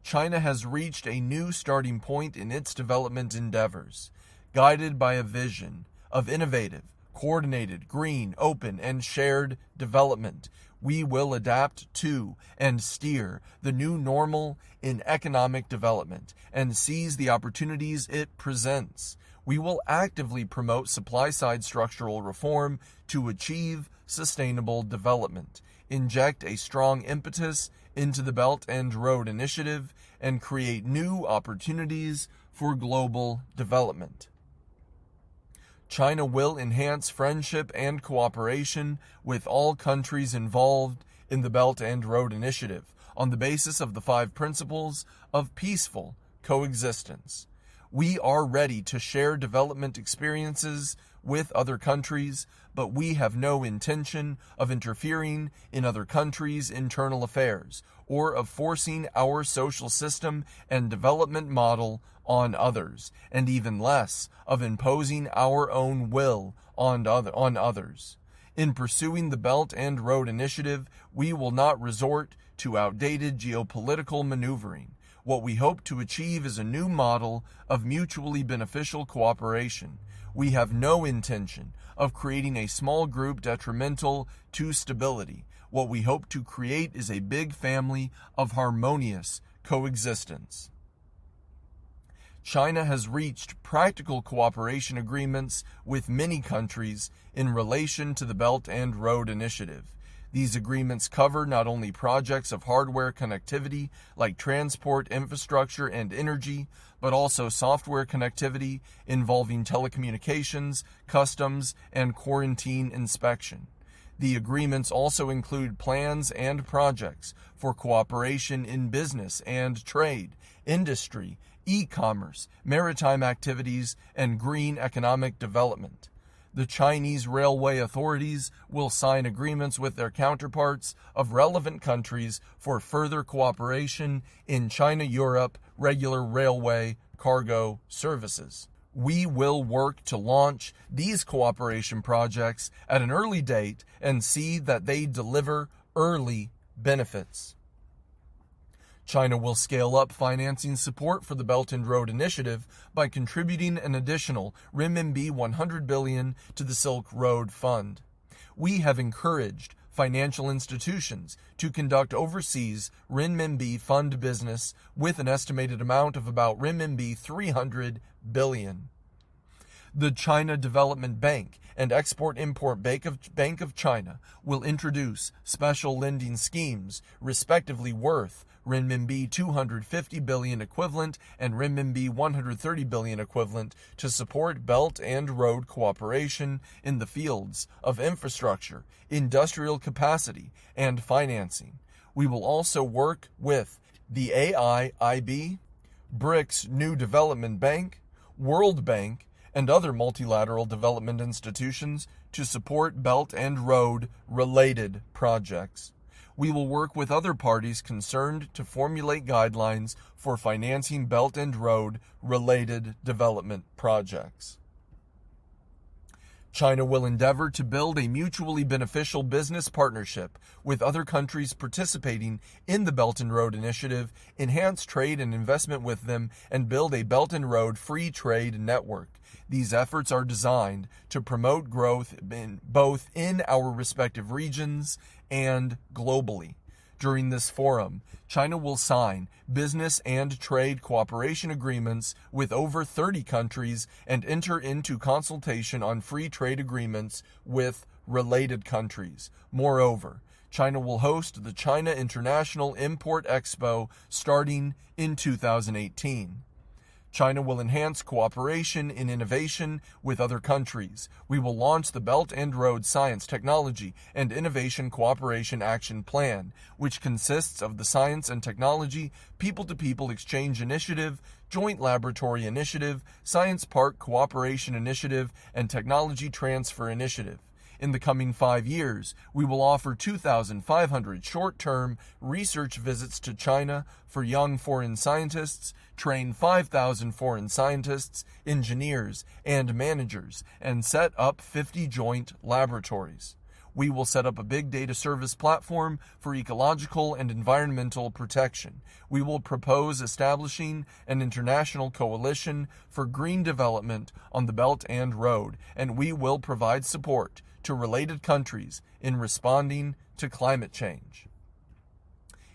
China has reached a new starting point in its development endeavors, guided by a vision of innovative, coordinated, green, open, and shared development. We will adapt to and steer the new normal in economic development and seize the opportunities it presents. We will actively promote supply-side structural reform to achieve sustainable development, inject a strong impetus into the Belt and Road Initiative, and create new opportunities for global development. China will enhance friendship and cooperation with all countries involved in the Belt and Road Initiative on the basis of the 5 principles of peaceful coexistence. We are ready to share development experiences with other countries, but we have no intention of interfering in other countries' internal affairs or of forcing our social system and development model on others, and even less of imposing our own will on others. In pursuing the Belt and Road Initiative, we will not resort to outdated geopolitical maneuvering. What we hope to achieve is a new model of mutually beneficial cooperation. We have no intention of creating a small group detrimental to stability. What we hope to create is a big family of harmonious coexistence. China has reached practical cooperation agreements with many countries in relation to the Belt and Road Initiative. These agreements cover not only projects of hardware connectivity like transport, infrastructure, and energy, but also software connectivity involving telecommunications, customs, and quarantine inspection. The agreements also include plans and projects for cooperation in business and trade, industry, e-commerce, maritime activities, and green economic development. The Chinese railway authorities will sign agreements with their counterparts of relevant countries for further cooperation in China-Europe regular railway cargo services. We will work to launch these cooperation projects at an early date and see that they deliver early benefits. China will scale up financing support for the Belt and Road Initiative by contributing an additional renminbi 100 billion to the Silk Road Fund. We have encouraged financial institutions to conduct overseas renminbi fund business with an estimated amount of about renminbi 300 billion. The China Development Bank and Export-Import Bank of China will introduce special lending schemes, respectively worth renminbi 250 billion equivalent and renminbi 130 billion equivalent to support Belt and Road cooperation in the fields of infrastructure, industrial capacity, and financing. We will also work with the AIIB, BRICS New Development Bank, World Bank, and other multilateral development institutions to support Belt and Road related projects. We will work with other parties concerned to formulate guidelines for financing Belt and Road related development projects. China will endeavor to build a mutually beneficial business partnership with other countries participating in the Belt and Road Initiative, enhance trade and investment with them, and build a Belt and Road free trade network. These efforts are designed to promote growth both in our respective regions and globally. During this forum, China will sign business and trade cooperation agreements with over 30 countries and enter into consultation on free trade agreements with related countries. Moreover, China will host the China International Import Expo starting in 2018. China will enhance cooperation in innovation with other countries. We will launch the Belt and Road Science, Technology, and Innovation Cooperation Action Plan, which consists of the Science and Technology People-to-People Exchange Initiative, Joint Laboratory Initiative, Science Park Cooperation Initiative, and Technology Transfer Initiative. In the coming 5 years, we will offer 2,500 short-term research visits to China for young foreign scientists, train 5,000 foreign scientists, engineers, and managers, and set up 50 joint laboratories. We will set up a big data service platform for ecological and environmental protection. We will propose establishing an international coalition for green development on the Belt and Road, and we will provide support to related countries in responding to climate change.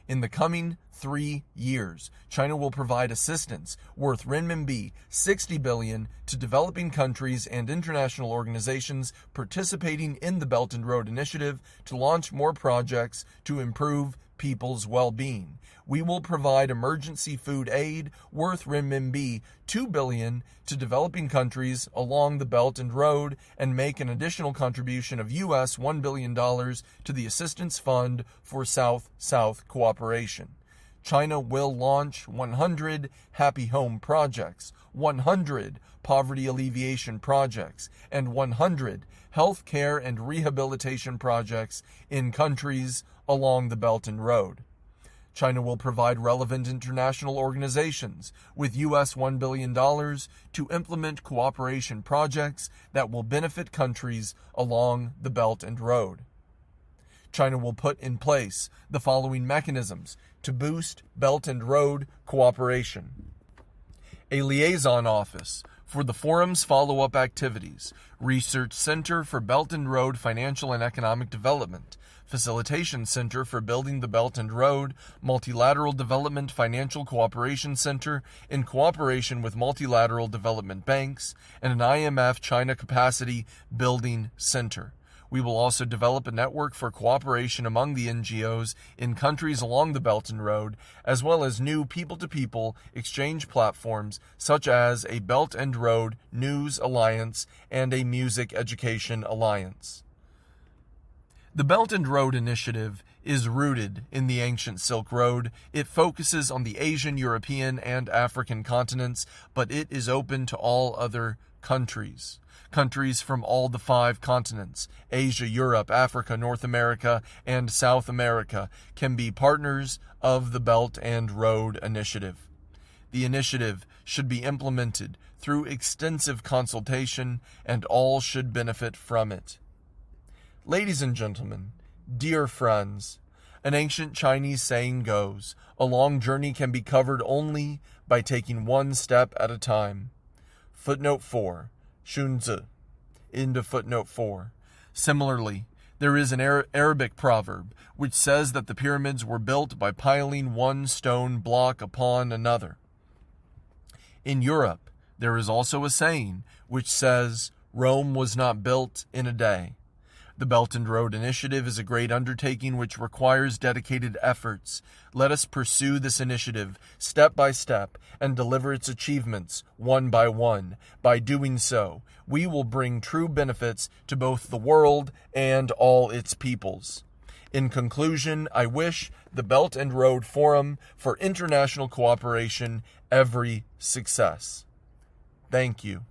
In the coming 3 years, China will provide assistance worth renminbi 60 billion to developing countries and international organizations participating in the Belt and Road Initiative to launch more projects to improve people's well-being. We will provide emergency food aid worth renminbi 2 billion to developing countries along the Belt and Road and make an additional contribution of US $1 billion to the Assistance Fund for South-South Cooperation. China will launch 100 Happy Home projects, 100 poverty alleviation projects, and 100 health care and rehabilitation projects in countries along the Belt and Road. China will provide relevant international organizations with US $1 billion to implement cooperation projects that will benefit countries along the Belt and Road. China will put in place the following mechanisms to boost Belt and Road cooperation: a liaison office for the forum's follow-up activities, Research Center for Belt and Road Financial and Economic Development, Facilitation Center for Building the Belt and Road, Multilateral Development Financial Cooperation Center in cooperation with multilateral development banks, and an IMF China Capacity Building Center. We will also develop a network for cooperation among the NGOs in countries along the Belt and Road, as well as new people-to-people exchange platforms such as a Belt and Road News Alliance and a Music Education Alliance. The Belt and Road Initiative is rooted in the ancient Silk Road. It focuses on the Asian, European, and African continents, but it is open to all other countries. Countries from all the 5 continents, Asia, Europe, Africa, North America, and South America, can be partners of the Belt and Road Initiative. The initiative should be implemented through extensive consultation, and all should benefit from it. Ladies and gentlemen, dear friends, an ancient Chinese saying goes, a long journey can be covered only by taking one step at a time. Footnote 4. Shunzi. End of footnote 4. Similarly, there is an Arabic proverb which says that the pyramids were built by piling one stone block upon another. In Europe, there is also a saying which says, Rome was not built in a day. The Belt and Road Initiative is a great undertaking which requires dedicated efforts. Let us pursue this initiative step by step and deliver its achievements one by one. By doing so, we will bring true benefits to both the world and all its peoples. In conclusion, I wish the Belt and Road Forum for International Cooperation every success. Thank you.